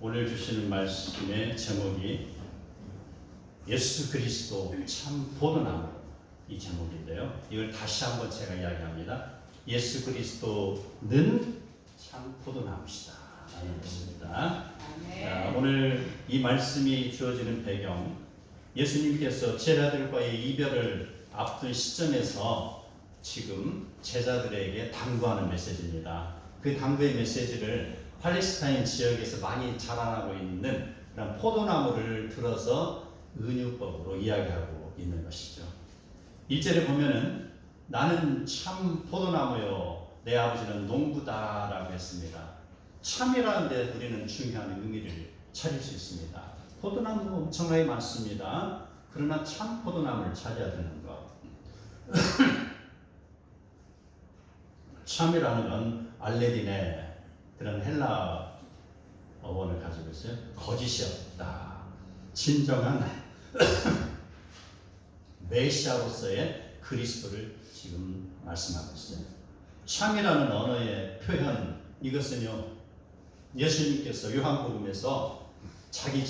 오늘 주시는 말씀의 제목이 예수 그리스도 참 포도나무, 이 제목인데요. 이걸 다시 한번 제가 이야기합니다. 예수 그리스도는 참 포도나무시다 라는 것입니다. 자, 오늘 이 말씀이 주어지는 배경, 예수님께서 제자들과의 이별을 앞둔 시점에서 지금 제자들에게 당부하는 메시지입니다. 그 당부의 메시지를 팔레스타인 지역에서 많이 자라나고 있는 그런 포도나무를 들어서 은유법으로 이야기하고 있는 것이죠. 1절에 보면은 나는 참 포도나무요 내 아버지는 농부다 라고 했습니다. 참이라는 데 우리는 중요한 의미를 찾을 수 있습니다. 포도나무 엄청나게 많습니다. 그러나 참 포도나무를 찾아야 되는 것. 참이라는 건 알레딘의 그런 헬라 어원을 가지고 있어요. 거짓이 없다. 진정한 메시아로서의 그리스도를 지금 말씀하고 있어요. 참이라는 언어의 표현, 이것은요 예수님께서 요한복음에서 자기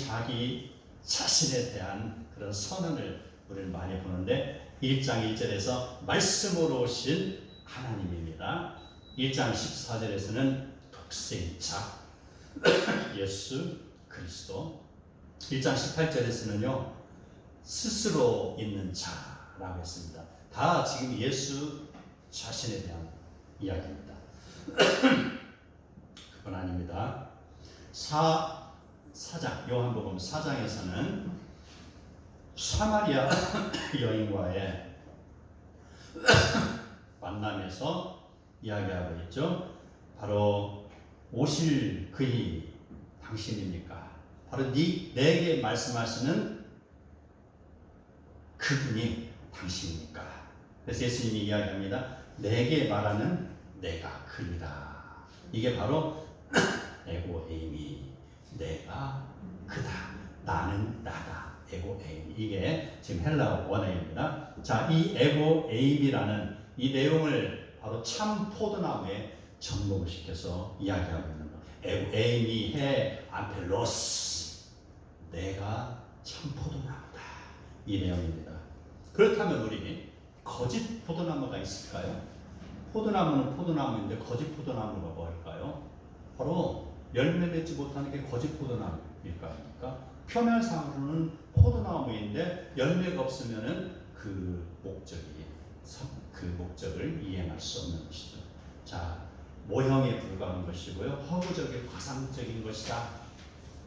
자신에 대한 그런 선언을 우리는 많이 보는데 1장 1절에서 말씀으로 오신 하나님입니다. 1장 14절에서는 독생자 예수 그리스도, 1장 18절에서는요 스스로 있는 자라고 했습니다. 다 지금 예수 자신에 대한 이야기입니다. 그건 아닙니다. 4장 요한복음 4장에서는 사마리아 여인과의 만남에서 이야기하고 있죠. 바로 오실 그이 당신입니까? 바로 내게 말씀하시는 그분이 당신입니까? 그래서 예수님이 이야기합니다. 내게 말하는 내가 그이다. 이게 바로 에고 에이미, 내가 그다, 나는 나다, 에고 에이미. 이게 지금 헬라 원어입니다. 자, 이 에고 에이미라는 이 내용을 바로 참 포도나무에 접목을 시켜서 이야기하고 있는 것. 에고 에이미 해 안펠로스, 내가 참 포도나무다. 이 내용입니다. 그렇다면 우리 거짓 포도나무가 있을까요? 포도나무는 포도나무인데 거짓 포도나무가 뭘까요? 바로 열매 맺지 못하는 게 거짓 포도나무일까? 표면상으로는 포도나무인데 열매가 없으면은 그 목적을 이행할 수 없는 것이죠. 자, 모형에 불과한 것이고요. 허구적인 과상적인 것이다.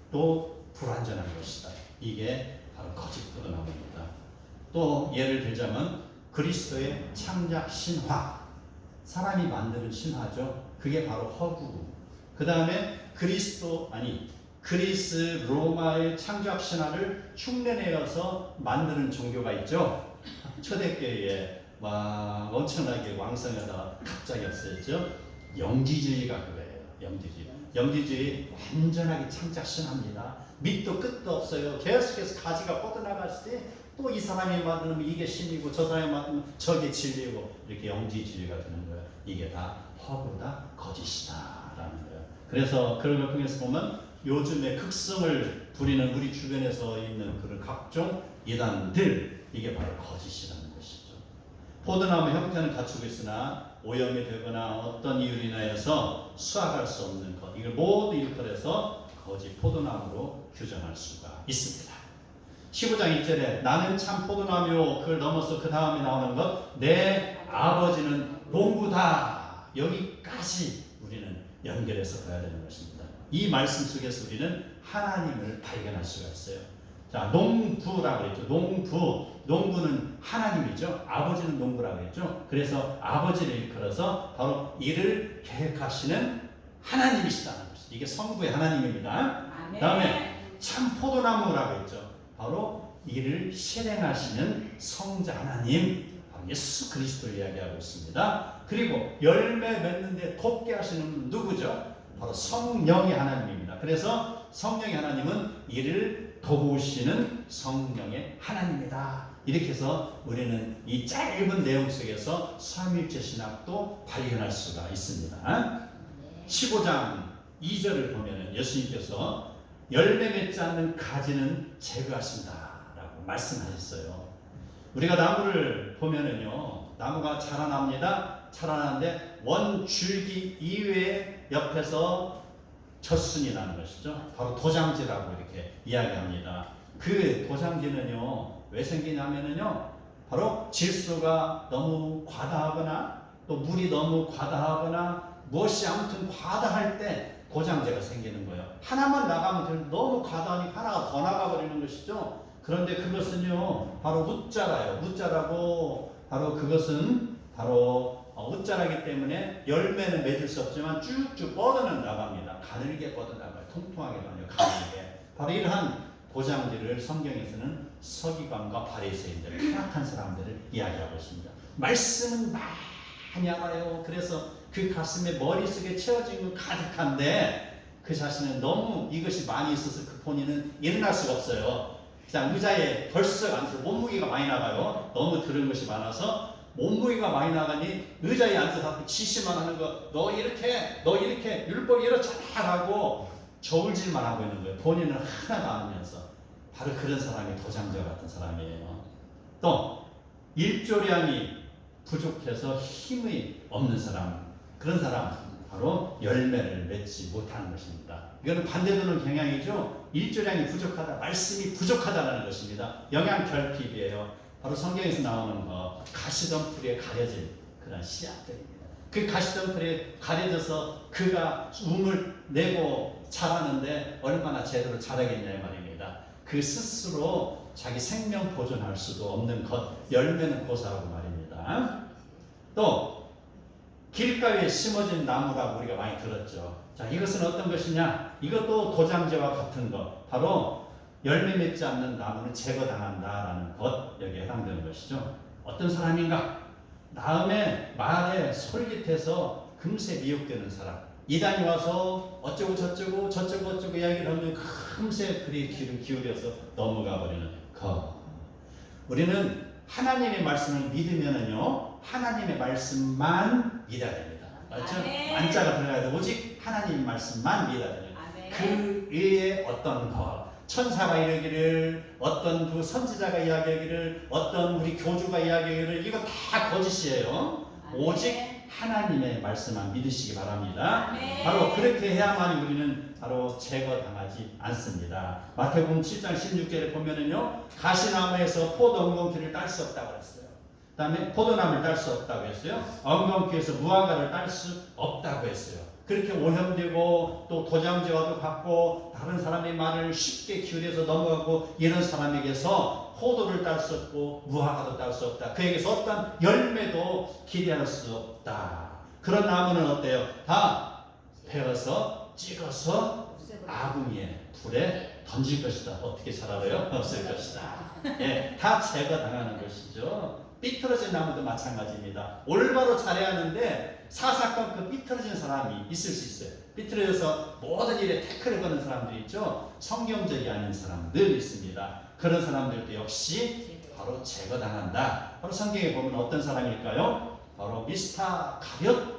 또 불완전한 것이다. 이게 바로 거짓 포도나무입니다. 또 예를 들자면 그리스도의 창작 신화, 사람이 만드는 신화죠. 그게 바로 허구. 그 다음에 그리스 로마의 창작 신화를 흉내내어서 만드는 종교가 있죠. 초대교회에 막 엄청나게 왕성하다 갑자기 없어졌죠. 영지주의가 그거예요. 영지주의 완전하게 창작 신화입니다. 밑도 끝도 없어요. 계속해서 가지가 뻗어나갔을 때 또 이 사람이 만드는 이게 신이고 저 사람이 만드는 저게 진리고 이렇게 영지주의가 되는 거예요. 이게 다 허구다, 거짓이다 라는 거예요. 그래서 그런 걸 통해서 보면 요즘에 극성을 부리는 우리 주변에서 있는 그런 각종 이단들, 이게 바로 거짓이라는 것이죠. 포도나무 형태는 갖추고 있으나 오염이 되거나 어떤 이유로 인하여서 수확할 수 없는 것, 이걸 모두 일컬어서 거짓 포도나무로 규정할 수가 있습니다. 15장 1절에 나는 참 포도나무요, 그걸 넘어서 그 다음에 나오는 것, 내 아버지는 농부다. 여기까지 우리는 연결해서 봐야 되는 것입니다. 이 말씀 속에서 우리는 하나님을 발견할 수가 있어요. 자, 농부라고 했죠. 농부는 하나님이죠. 아버지는 농부라고 했죠. 그래서 아버지를 일컬어서 바로 이를 계획하시는 하나님이시다는 것이죠. 이게 성부의 하나님입니다. 다음에 참 포도나무라고 했죠. 바로 이를 실행하시는 성자 하나님, 바로 예수 그리스도를 이야기하고 있습니다. 그리고 열매 맺는데 돕게 하시는 분은 누구죠? 바로 성령의 하나님입니다. 그래서 성령의 하나님은 이를 도우시는 성령의 하나님이다. 이렇게 해서 우리는 이 짧은 내용 속에서 삼위일체 신학도 발견할 수가 있습니다. 15장 2절을 보면 예수님께서 열매 맺지 않는 가지는 제거하신다라고 말씀하셨어요. 우리가 나무를 보면은요, 나무가 자라납니다. 자라나는데 원 줄기 이외에 옆에서 젖순이 나는 것이죠. 바로 도장지라고 이렇게 이야기합니다. 그 도장지는요, 왜 생기냐면은요, 바로 질소가 너무 과다하거나 또 물이 너무 과다하거나 무엇이 아무튼 과다할 때 도장제가 생기는 거예요. 하나만 나가면 너무 과다하니까 하나가 더 나가버리는 것이죠. 그런데 그것은요, 바로 웃자라요. 웃자라고 바로 그것은 바로 웃자라기 때문에 열매는 맺을 수 없지만 쭉쭉 뻗어는 나갑니다. 가늘게 뻗어나가요. 통통하게 나가요. 가늘게. 바로 이러한 도장지를 성경에서는 서기관과 바리새인들, 타락한 사람들을 이야기하고 있습니다. 말씀은 많이 알아요. 그래서 그 가슴에 머릿속에 채워진 건 가득한데 그 자신은 너무 이것이 많이 있어서 그 본인은 일어날 수가 없어요. 그냥 의자에 벌써 앉아서 몸무게가 많이 나가요. 너무 들은 것이 많아서 몸무게가 많이 나가니 의자에 앉아서 지시만 하는 거, 너 이렇게 율법 이렇잖아 하고 저울질만 하고 있는 거예요. 본인은 하나도 안 하면서. 바로 그런 사람이 도장자 같은 사람이에요. 또 일조량이 부족해서 힘이 없는 사람, 그런 사람 바로 열매를 맺지 못하는 것입니다. 이거는 반대되는 경향이죠. 일조량이 부족하다, 말씀이 부족하다는 것입니다. 영양 결핍이에요. 바로 성경에서 나오는 거, 가시덤불에 가려진 그런 씨앗들입니다. 그 가시덤불에 가려져서 그가 움을 내고 자라는데 얼마나 제대로 자라겠냐 이 말입니다. 그 스스로 자기 생명 보존할 수도 없는 것, 열매는 고사하고 말입니다. 또 길가에 심어진 나무라고 우리가 많이 들었죠. 자, 이것은 어떤 것이냐? 이것도 도장제와 같은 것, 바로 열매 맺지 않는 나무는 제거당한다라는 것, 여기에 해당되는 것이죠. 어떤 사람인가? 마음에 말에 솔깃해서 금세 미혹되는 사람. 이단이 와서 어쩌고 저쩌고 이야기를 하면 금세 그리 귀를 기울여서 넘어가 버리는 것. 우리는 하나님의 말씀을 믿으면은요, 하나님의 말씀만 믿어야 됩니다. 맞죠? 만자가 들어가야 돼. 오직 하나님의 말씀만 믿어야 돼요. 그 외에 어떤 것, 천사가 이르기를, 어떤 그 선지자가 이야기하기를, 어떤 우리 교주가 이야기하기를, 이거 다 거짓이에요. 오직 하나님의 말씀만 믿으시기 바랍니다. 바로 그렇게 해야만 우리는 바로 제거당하지 않습니다. 마태복음 7장 16절에 보면은요, 가시나무에서 포도 엉겅퀴를 딸 수 없다고 했어요. 그 다음에 포도나무를 딸 수 없다고 했어요. 엉겅퀴에서 무화과를 딸 수 없다고 했어요. 그렇게 오염되고 또 도장제와도 같고 다른 사람의 말을 쉽게 기울여서 넘어가고 이런 사람에게서 포도를 딸 수 없고 무화과도 딸 수 없다. 그에게서 어떤 열매도 기대할 수 없다. 그런 나무는 어때요? 다 베어서 찍어서 아궁이에 불에 던질 것이다. 어떻게 자라요? 없을 것이다. 예, 다 제거당하는 것이죠. 삐뚤어진 나무도 마찬가지입니다. 올바로 자라야 하는데 사사건 그 삐뚤어진 사람이 있을 수 있어요. 삐뚤어져서 모든 일에 태클을 거는 사람들 있죠. 성경적이 아닌 사람들 있습니다. 그런 사람들도 역시 바로 제거당한다. 바로 성경에 보면 어떤 사람일까요? 바로 미스터 가룟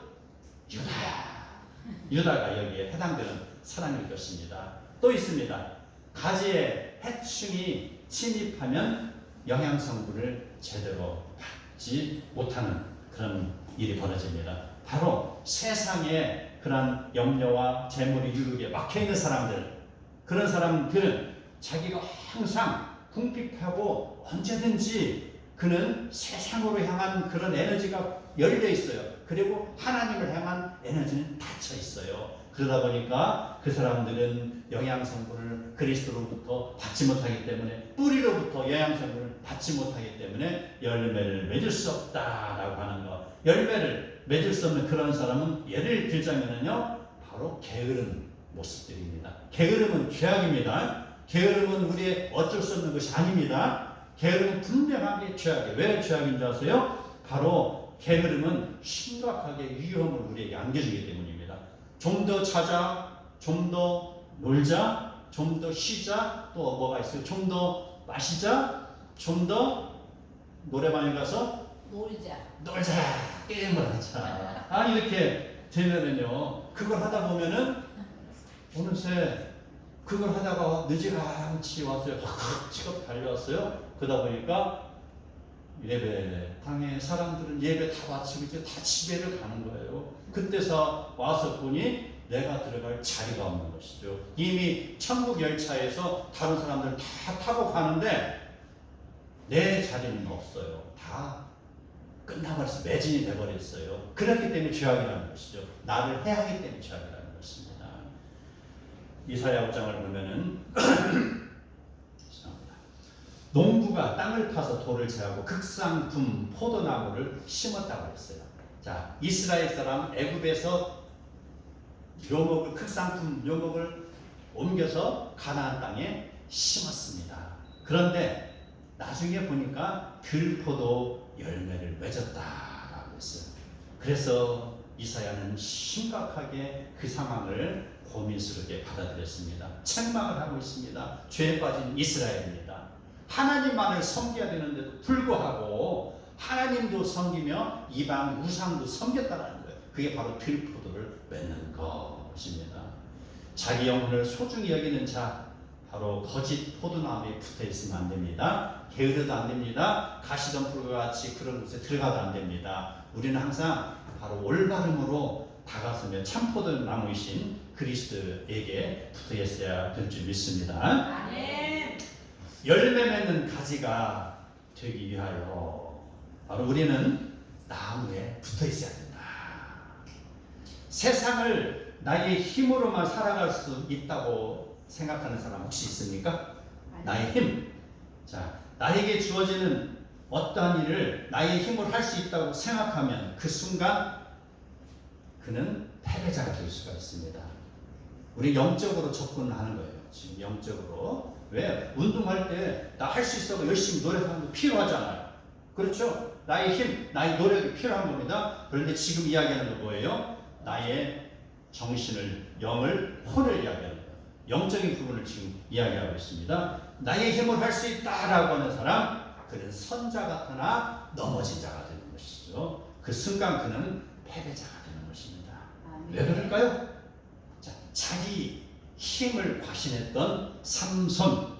유다가 여기에 해당되는 사람일 것입니다. 또 있습니다. 가지에 해충이 침입하면 영양성분을 제대로 받지 못하는 그런 일이 벌어집니다. 바로 세상에 그런 염려와 재물의 유혹에 막혀있는 사람들, 그런 사람들은 자기가 항상 궁핍하고 언제든지 그는 세상으로 향한 그런 에너지가 열려 있어요. 그리고 하나님을 향한 에너지는 닫혀 있어요. 그러다 보니까 그 사람들은 영양성분을 그리스도로부터 받지 못하기 때문에, 뿌리로부터 영양성분을 받지 못하기 때문에 열매를 맺을 수 없다라고 하는 것. 열매를 맺을 수 없는 그런 사람은 예를 들자면요, 바로 게으른 모습들입니다. 게으름은 죄악입니다. 게으름은 우리의 어쩔 수 없는 것이 아닙니다. 게으름은 분명하게 죄악이에요. 왜 죄악인 줄 아세요? 바로 게으름은 심각하게 위험을 우리에게 안겨주기 때문입니다. 좀 더 자자, 좀 더 놀자, 좀 더 쉬자, 또 뭐가 있어요? 좀 더 마시자, 좀 더 노래방에 가서 놀자, 게임을 하자. 이렇게 되면은요, 그걸 하다 보면은 어느새 그걸 하다가 느지막이 왔어요. 확 치고 달려왔어요. 그러다 보니까 예배당에 사람들은 예배 다 마치고 이제 다 집에를 가는 거예요. 그때서 와서 보니 내가 들어갈 자리가 없는 것이죠. 이미 천국 열차에서 다른 사람들 다 타고 가는데 내 자리는 없어요. 다 끝나버렸어요. 매진이 돼버렸어요. 그렇기 때문에 죄악이라는 것이죠. 나를 해하기 때문에 죄악이라는 것입니다. 이사야 5장을 보면은 농부가 땅을 파서 돌을 제하고 극상품 포도나무를 심었다고 했어요. 자, 이스라엘 사람 애굽에서 묘목을 극상품 묘목을 옮겨서 가나안 땅에 심었습니다. 그런데 나중에 보니까 들포도 열매를 맺었다라고 했어요. 그래서 이사야는 심각하게 그 상황을 고민스럽게 받아들였습니다. 책망을 하고 있습니다. 죄에 빠진 이스라엘입니다. 하나님만을 섬겨야 되는데도 불구하고 하나님도 섬기며 이방 우상도 섬겼다는 거예요. 그게 바로 들포도를 맺는 것입니다. 자기 영혼을 소중히 여기는 자, 바로 거짓 포도나무에 붙어 있으면 안 됩니다. 게으르도 안 됩니다. 가시덤불과 같이 그런 곳에 들어가도 안 됩니다. 우리는 항상 바로 올바름으로 다가서며 참 포도나무이신 그리스도에게 붙어 있어야 될 줄 믿습니다. 아멘. 열매 맺는 가지가 되기 위하여 바로 우리는 나무에 붙어 있어야 된다. 세상을 나의 힘으로만 살아갈 수 있다고 생각하는 사람 혹시 있습니까? 나의 힘. 자, 나에게 주어지는 어떠한 일을 나의 힘으로 할 수 있다고 생각하면 그 순간 그는 패배자가 될 수가 있습니다. 우리 영적으로 접근하는 거예요. 지금 영적으로. 왜? 운동할 때 나 할 수 있어 열심히 노력하는 거 필요하잖아요. 그렇죠? 나의 힘, 나의 노력이 필요한 겁니다. 그런데 지금 이야기하는 건 뭐예요? 나의 정신을, 영을, 혼을 이야기하는 거예요. 영적인 부분을 지금 이야기하고 있습니다. 나의 힘을 할 수 있다라고 하는 사람, 그는 선자 같으나 넘어진 자가 되는 것이죠. 그 순간 그는 패배자가 되는 것입니다. 왜 그럴까요? 자, 자기 힘을 과신했던 삼손,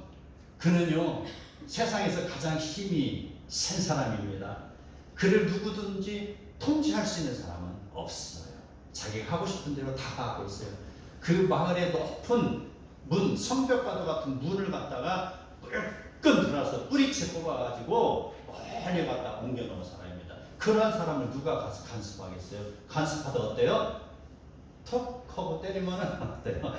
그는요 세상에서 가장 힘이 센 사람입니다. 그를 누구든지 통치할 수 있는 사람은 없어요. 자기가 하고 싶은 대로 다 하고 있어요. 그 마을의 높은 문, 성벽과도 같은 문을 갖다가 끈 들어서 뿌리채 뽑아가지고 멀리 갖다 옮겨놓은 사람입니다. 그런 사람을 누가 가서 간섭하겠어요? 간섭하다 어때요? 톡 하고 때리면 어때요?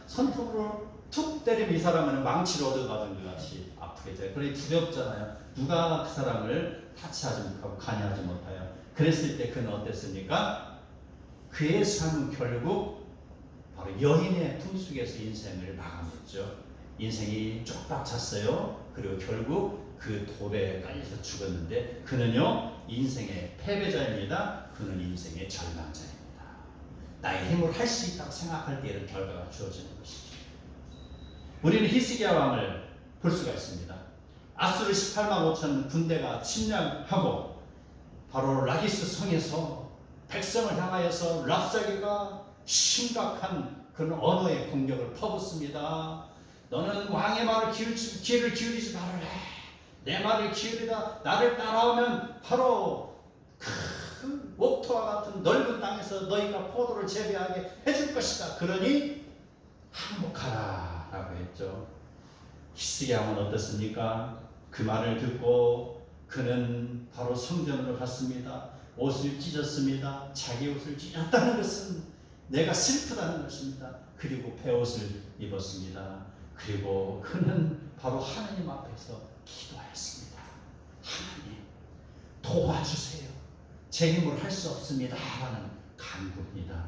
손톱으로 툭 때리면 이 사람은 망치를 얻어가던 것 같이 아프겠죠. 그러니 두렵잖아요. 누가 그 사람을 타치하지 못하고 관여하지 못해요. 그랬을 때 그는 어땠습니까? 그의 삶은 결국 바로 여인의 품속에서 인생을 마감했죠. 인생이 쪽박 찼어요. 그리고 결국 그 돌에 깔려서 죽었는데 그는요 인생의 패배자입니다. 그는 인생의 절망자입니다. 나의 힘으로 할 수 있다고 생각할 때 이런 결과가 주어지는 것이죠. 우리는 히스기야 왕을 볼 수가 있습니다. 아수르 18만 5천 군대가 침략하고 바로 라기스 성에서 백성을 향하여서 랍사게가 심각한 그런 언어의 공격을 퍼붓습니다. 너는 왕의 말을 귀를 기울이지 말아라. 내 말을 기울이다. 나를 따라오면 바로 큰 옥토와 같은 넓은 땅에서 너희가 포도를 재배하게 해줄 것이다. 그러니 항복하라 라고 했죠. 히스기야 왕은 어떻습니까? 그 말을 듣고 그는 바로 성전으로 갔습니다. 옷을 찢었습니다. 자기 옷을 찢었다는 것은 내가 슬프다는 것입니다. 그리고 베옷을 입었습니다. 그리고 그는 바로 하나님 앞에서 기도하였습니다. 하나님 도와주세요. 제 힘으로 할 수 없습니다. 라는 간구입니다.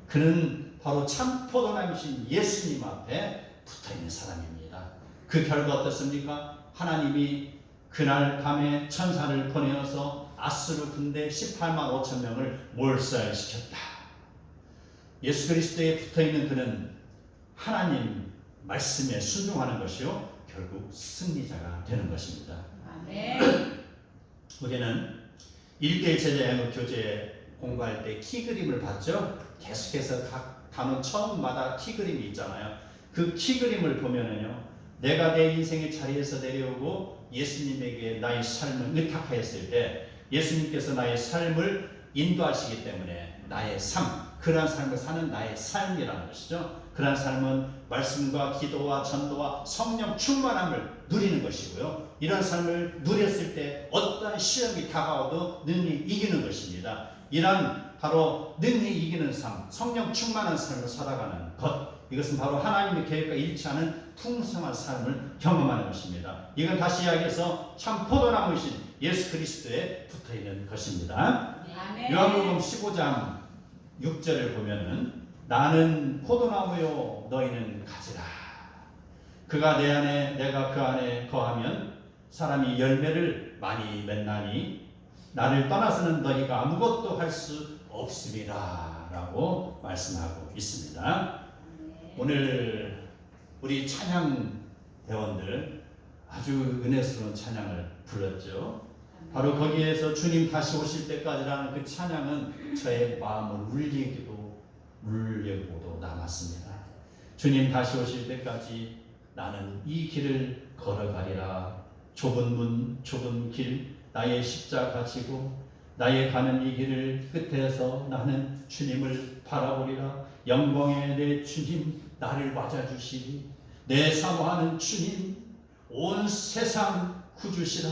그는 바로 참 포도나무이신 예수님 앞에 붙어있는 사람입니다. 그 결과 어떻습니까? 하나님이 그날 밤에 천사를 보내어서 아수르 군대 18만 5천 명을 몰살시켰다. 예수 그리스도에 붙어있는 그는 하나님 말씀에 순종하는 것이요 결국 승리자가 되는 것입니다. 아멘. 우리는 1대1 제자양육 교재 공부할 때 키 그림을 봤죠? 계속해서 각 단원 처음마다 키 그림이 있잖아요. 그 키 그림을 보면은요, 내가 내 인생의 자리에서 내려오고 예수님에게 나의 삶을 의탁하였을 때 예수님께서 나의 삶을 인도하시기 때문에 나의 삶, 그러한 삶을 사는 나의 삶이라는 것이죠. 그러한 삶은 말씀과 기도와 전도와 성령 충만함을 누리는 것이고요. 이런 삶을 누렸을 때 어떠한 시험이 다가와도 능히 이기는 것입니다. 이런 바로 능히 이기는 삶, 성령 충만한 삶을 살아가는 것, 이것은 바로 하나님의 계획과 일치하는 풍성한 삶을 경험하는 것입니다. 이건 다시 이야기해서 참 포도나무이신 예수 그리스도에 붙어있는 것입니다. 아멘. 요한복음 15장 6절을 보면은 나는 포도나무요 너희는 가지라. 그가 내 안에 내가 그 안에 거하면 사람이 열매를 많이 맺나니 나를 떠나서는 너희가 아무것도 할 수 없음이라 라고 말씀하고 있습니다. 오늘 우리 찬양 대원들 아주 은혜스러운 찬양을 불렀죠. 바로 거기에서 주님 다시 오실 때까지라는 그 찬양은 저의 마음을 울리고도 남았습니다. 주님 다시 오실 때까지 나는 이 길을 걸어가리라. 좁은 문 좁은 길 나의 십자가 지고 나의 가는 이 길을 끝에서 나는 주님을 바라보리라. 영광의 내 주님 나를 맞아주시니 내 사모하는 주님 온 세상 구주시라.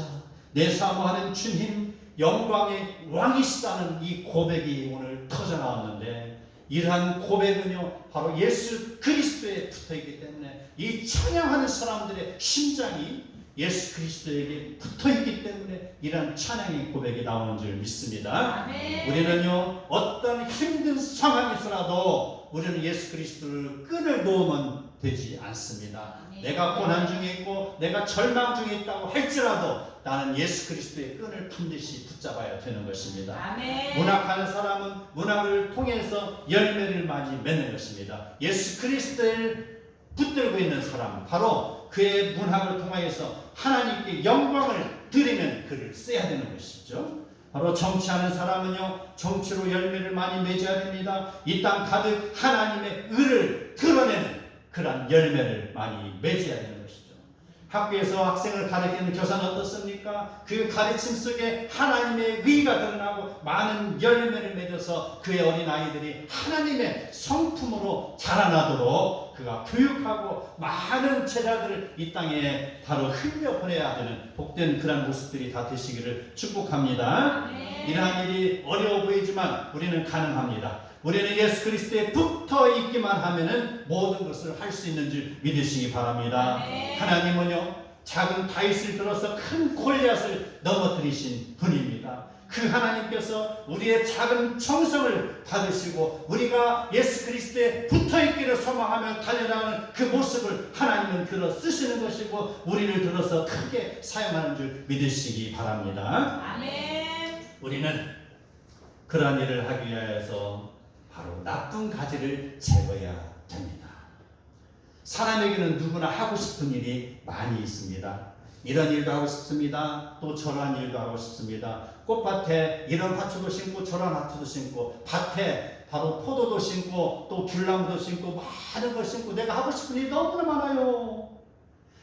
내 사모하는 주님 영광의 왕이시다는 이 고백이 오늘 터져나왔는데, 이러한 고백은요 바로 예수 그리스도에 붙어있기 때문에 이 찬양하는 사람들의 심장이 예수 그리스도에게 붙어있기 때문에 이러한 찬양의 고백이 나오는 줄 믿습니다. 아멘. 우리는요 어떤 힘든 상황에서라도 우리는 예수 그리스도를 끈을 놓으면 되지 않습니다. 아멘. 내가 고난 중에 있고 내가 절망 중에 있다고 할지라도 나는 예수 그리스도의 끈을 반드시 붙잡아야 되는 것입니다. 아멘. 문학하는 사람은 문학을 통해서 열매를 많이 맺는 것입니다. 예수 그리스도를 붙들고 있는 사람, 바로 그의 문학을 통하여서 하나님께 영광을 드리는 글을 써야 되는 것이죠. 바로 정치하는 사람은요 정치로 열매를 많이 맺어야 됩니다. 이 땅 가득 하나님의 의를 드러내는 그런 열매를 많이 맺어야 되는 것이죠. 학교에서 학생을 가르치는 교사는 어떻습니까? 그 가르침 속에 하나님의 의가 드러나고 많은 열매를 맺어서 그의 어린아이들이 하나님의 성품으로 자라나도록 그가 교육하고 많은 제자들을 이 땅에 바로 흘려보내야 되는 복된 그런 모습들이 다 되시기를 축복합니다. 아멘. 이러한 일이 어려워 보이지만 우리는 가능합니다. 우리는 예수 그리스도에 붙어 있기만 하면은 모든 것을 할 수 있는 줄 믿으시기 바랍니다. 아멘. 하나님은요 작은 다윗을 들어서 큰 골리앗을 넘어뜨리신 분입니다. 그 하나님께서 우리의 작은 청성을 받으시고 우리가 예수 그리스도에 붙어있기를 소망하며 달려나가는 그 모습을 하나님은 들어 쓰시는 것이고 우리를 들어서 크게 사용하는 줄 믿으시기 바랍니다. 아멘. 우리는 그러한 일을 하기 위해서 바로 나쁜 가지를 제거해야 됩니다. 사람에게는 누구나 하고 싶은 일이 많이 있습니다. 이런 일도 하고 싶습니다. 또 저러한 일도 하고 싶습니다. 꽃밭에 이런 화초도 심고 저런 화초도 심고, 밭에 바로 포도도 심고 또 귤나무도 심고 많은 걸 심고 내가 하고 싶은 일이 너무나 많아요.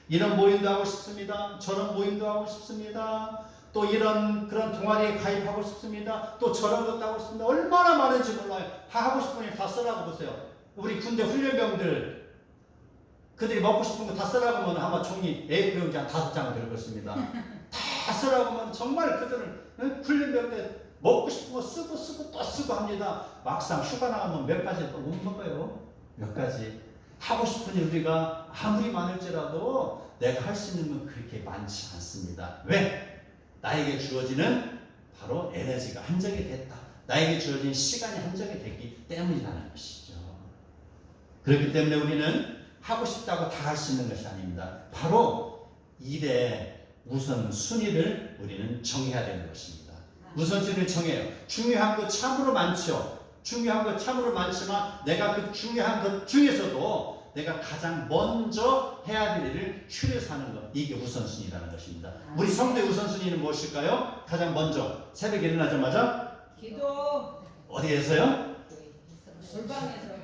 이런 모임도 하고 싶습니다. 저런 모임도 하고 싶습니다. 또 이런 그런 동아리에 가입하고 싶습니다. 또 저런 것도 하고 싶습니다. 얼마나 많은지 몰라요. 다 하고 싶은 일 다 쓰라고 보세요. 우리 군대 훈련병들 그들이 먹고 싶은 거 다 쓰라고 하면 아마 종이 A4 용지 한 5장을 들을 것입니다. 다 쓰라고 하면 정말 그들은 훈련병 때 먹고 싶은 거 쓰고 또 쓰고 합니다. 막상 휴가 나가면 몇 가지 또 못 먹어요. 몇 가지. 하고 싶은 일 우리가 아무리 많을지라도 내가 할 수 있는 건 그렇게 많지 않습니다. 왜? 나에게 주어지는 바로 에너지가 한정이 됐다. 나에게 주어진 시간이 한정이 됐기 때문이라는 것이죠. 그렇기 때문에 우리는 하고 싶다고 다 할 수 있는 것이 아닙니다. 바로 일의 우선 순위를 우리는 정해야 되는 것입니다. 우선순위를 정해요. 중요한 것 참으로 많죠. 중요한 것 참으로 많지만 내가 그 중요한 것 중에서도 내가 가장 먼저 해야 될 일을 추려서 하는 것, 이게 우선순위라는 것입니다. 우리 성도의 우선순위는 무엇일까요? 가장 먼저 새벽에 일어나자마자 기도. 어디에서요? 골방에서.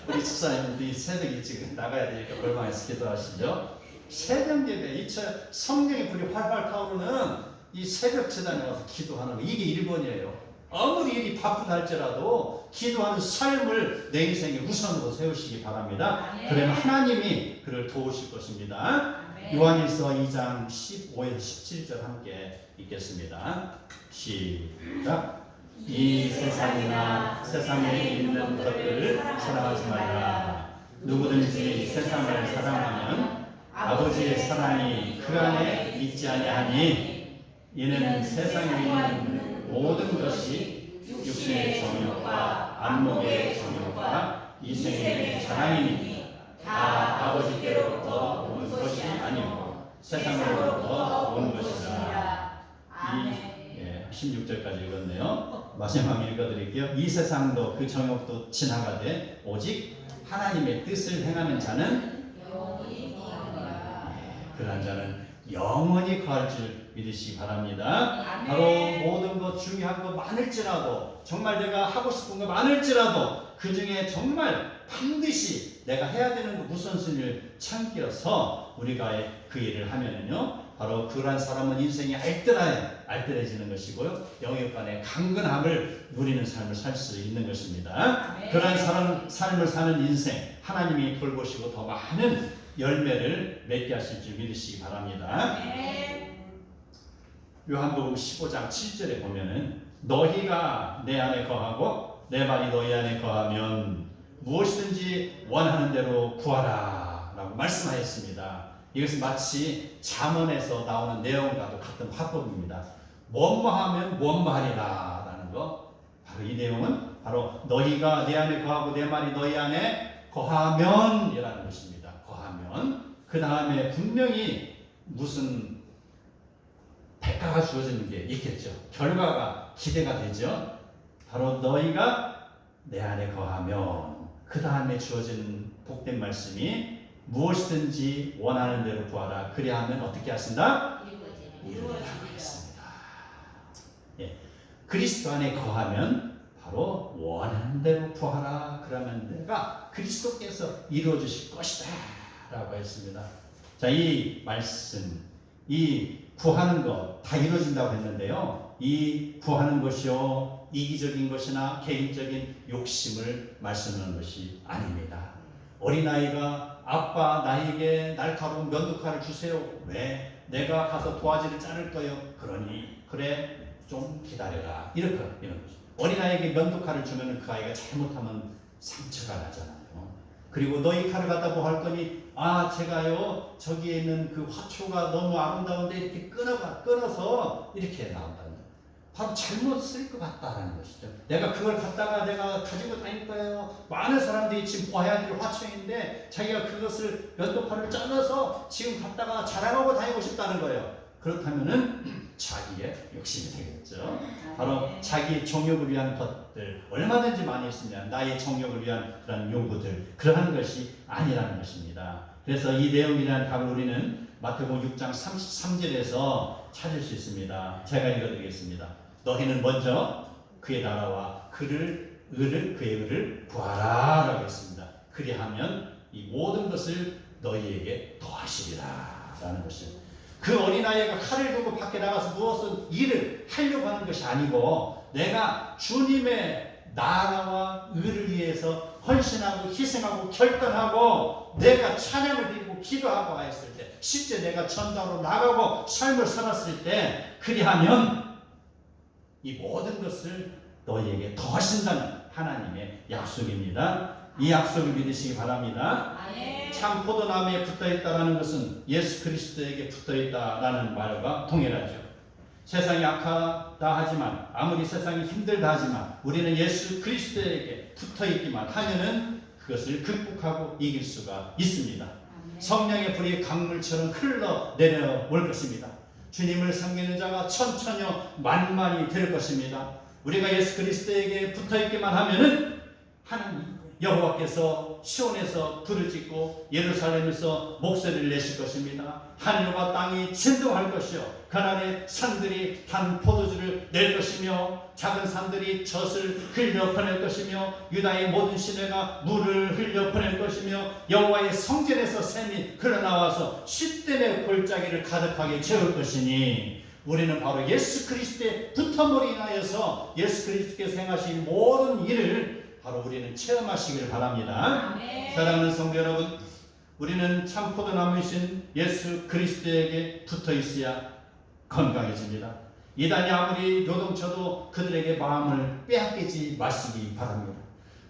우리 집사님들이 새벽 일찍 나가야 되니까 골방에서 기도하시죠. 새벽 예배, 이 성령의 불이 활활 타오르는 이 새벽 제단에 와서 기도하는 거, 이게 1번이에요. 아무리 일이 바쁘다 할지라도 기도하는 삶을 내 인생의 우선으로 세우시기 바랍니다. 그러면 하나님이 그를 도우실 것입니다. 요한일서 2장 15에서 17절 함께 읽겠습니다. 시작. 이 세상이나 세상에 있는 것들을 사랑하지 말라. 누구든지 세상을 사랑하면 아버지의 사랑이 그 안에 있지 아니하니 이는 세상에 있는 모든 것이 육신의 정욕과 안목의 정욕과 이생의 자랑이니 다 아버지께로부터 온 것이 아니고 세상으로부터 온 것이다. 16절까지 읽었네요. 마지막 읽어드릴게요. 이 세상도 그 정욕도 지나가되 오직 하나님의 뜻을 행하는 자는 그런 자는 영원히 거할 줄 믿으시기 바랍니다. 바로 모든 것 중요한 거 많을지라도 정말 내가 하고 싶은 거 많을지라도 그 중에 정말 반드시 내가 해야 되는 그 우선순위를 참기어서 우리가 그 일을 하면은요 바로 그러한 사람은 인생이 알뜰해지는 것이고요 영역간의 강건함을 누리는 삶을 살 수 있는 것입니다. 그러한 삶을 사는 인생 하나님이 돌보시고 더 많은 열매를 맺게 하실 줄 믿으시기 바랍니다. 요한복음 15장 7절에 보면은 너희가 내 안에 거하고 내 말이 너희 안에 거하면 무엇이든지 원하는 대로 구하라 라고 말씀하였습니다. 이것은 마치 잠언에서 나오는 내용과도 같은 화법입니다. 뭐뭐하면 뭐뭐하리라 라는 거, 바로 이 내용은 바로 너희가 내 안에 거하고 내 말이 너희 안에 거하면 이라는 것입니다. 거하면 그 다음에 분명히 무슨 대가가 주어지는 게 있겠죠. 결과가 기대가 되죠. 바로 너희가 내 안에 거하면 그 다음에 주어지는 복된 말씀이 무엇이든지 원하는 대로 구하라. 그리하면 어떻게 하신다? 이루어진다고 했습니다. 예. 그리스도 안에 거하면 바로 원하는 대로 구하라. 그러면 내가 그리스도께서 이루어 주실 것이다 라고 했습니다. 자, 이 말씀, 이 구하는 것 다 이루어진다고 했는데요. 이 구하는 것이요 이기적인 것이나 개인적인 욕심을 말씀하는 것이 아닙니다. 어린아이가 아빠 나에게 날카로운 면도칼을 주세요. 왜? 내가 가서 도화지를 자를 거예요. 그러니 그래 좀 기다려라. 이런 거죠. 어린아이에게 면도칼을 주면 그 아이가 잘못하면 상처가 나잖아요. 그리고 너희 칼을 갖다 뭐 할 거니 제가요 저기에 있는 그 화초가 너무 아름다운데 이렇게 끊어서 이렇게 나온다는 거예요. 바로 잘못 쓸 것 같다라는 것이죠. 내가 그걸 갖다가 내가 가지고 다닐 거예요. 많은 사람들이 지금 봐야 될 화초인데 자기가 그것을 면도칼을 잘라서 지금 갖다가 자랑하고 다니고 싶다는 거예요. 그렇다면은 자기의 욕심이 되겠죠. 바로 자기 정욕을 위한 것들 얼마든지 많이 있으면 나의 정욕을 위한 그런 요구들 그러한 것이 아니라는 것입니다. 그래서 이 내용이란 답을 우리는 마태복음 6장 33절에서 찾을 수 있습니다. 제가 읽어드리겠습니다. 너희는 먼저 그의 나라와 그의 의를 구하라 라고 했습니다. 그리하면 이 모든 것을 너희에게 더하시리라 라는 것입니다. 그 어린아이가 칼을 들고 밖에 나가서 무엇을 일을 하려고 하는 것이 아니고 내가 주님의 나라와 의를 위해서 헌신하고 희생하고 결단하고 내가 찬양을 드리고 기도하고 하였을 때 실제 내가 전도로 나가고 삶을 살았을 때 그리하면 이 모든 것을 너희에게 더하신다는 하나님의 약속입니다. 이 약속을 믿으시기 바랍니다. 참 포도나무에 붙어있다라는 것은 예수 그리스도에게 붙어있다라는 말과 동일하죠. 세상이 악하다 하지만 아무리 세상이 힘들다 하지만 우리는 예수 그리스도에게 붙어있기만 하면은 그것을 극복하고 이길 수가 있습니다. 성령의 불이 강물처럼 흘러 내려올 것입니다. 주님을 섬기는 자가 천천여 만만이 될 것입니다. 우리가 예수 그리스도에게 붙어있기만 하면은 하나님 여호와께서 시온에서 부르짖고 예루살렘에서 목소리를 내실 것입니다. 하늘과 땅이 진동할 것이요 그날에 산들이 단 포도주를 낼 것이며 작은 산들이 젖을 흘려 보낼 것이며 유다의 모든 시내가 물을 흘려 보낼 것이며 여호와의 성전에서 샘이 흘러나와서 씻됨의 골짜기를 가득하게 채울 것이니 우리는 바로 예수 그리스도의 붙음으로 인하여서 예수 그리스도께서 행하신 모든 일을 바로 우리는 체험하시기를 바랍니다. 아멘. 사랑하는 성도 여러분, 우리는 참 포도나무이신 예수 그리스도에게 붙어 있어야 건강해집니다. 이단이 아무리 요동쳐도 그들에게 마음을 빼앗기지 마시기 바랍니다.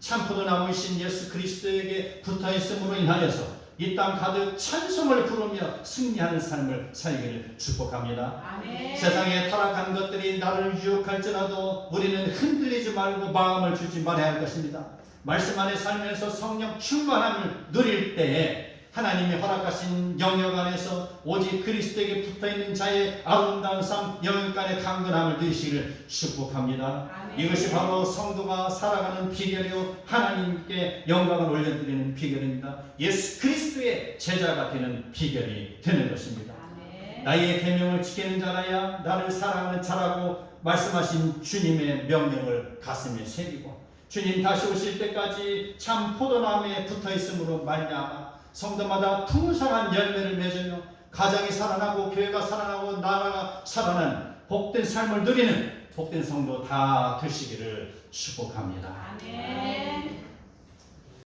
참 포도나무이신 예수 그리스도에게 붙어 있음으로 인하여서 이 땅 가득 찬송을 부르며 승리하는 삶을 살기를 축복합니다. 아멘. 세상에 타락한 것들이 나를 유혹할지라도 우리는 흔들리지 말고 마음을 주지 말아야 할 것입니다. 말씀 안에 살면서 성령 충만함을 누릴 때에 하나님이 허락하신 영역 안에서 오직 그리스도에게 붙어있는 자의 아름다운 삶, 영역간의 강건함을 누리시기를 축복합니다. 아멘. 이것이 바로 성도가 살아가는 비결이요 하나님께 영광을 올려드리는 비결입니다. 예수 그리스도의 제자가 되는 비결이 되는 것입니다. 아멘. 나의 계명을 지키는 자라야 나를 사랑하는 자라고 말씀하신 주님의 명령을 가슴에 새기고 주님 다시 오실 때까지 참 포도나무에 붙어있음으로 말미암아 성도마다 풍성한 열매를 맺으며 가정이 살아나고 교회가 살아나고 나라가 살아난 복된 삶을 누리는 복된 성도 다 되시기를 축복합니다. 아멘.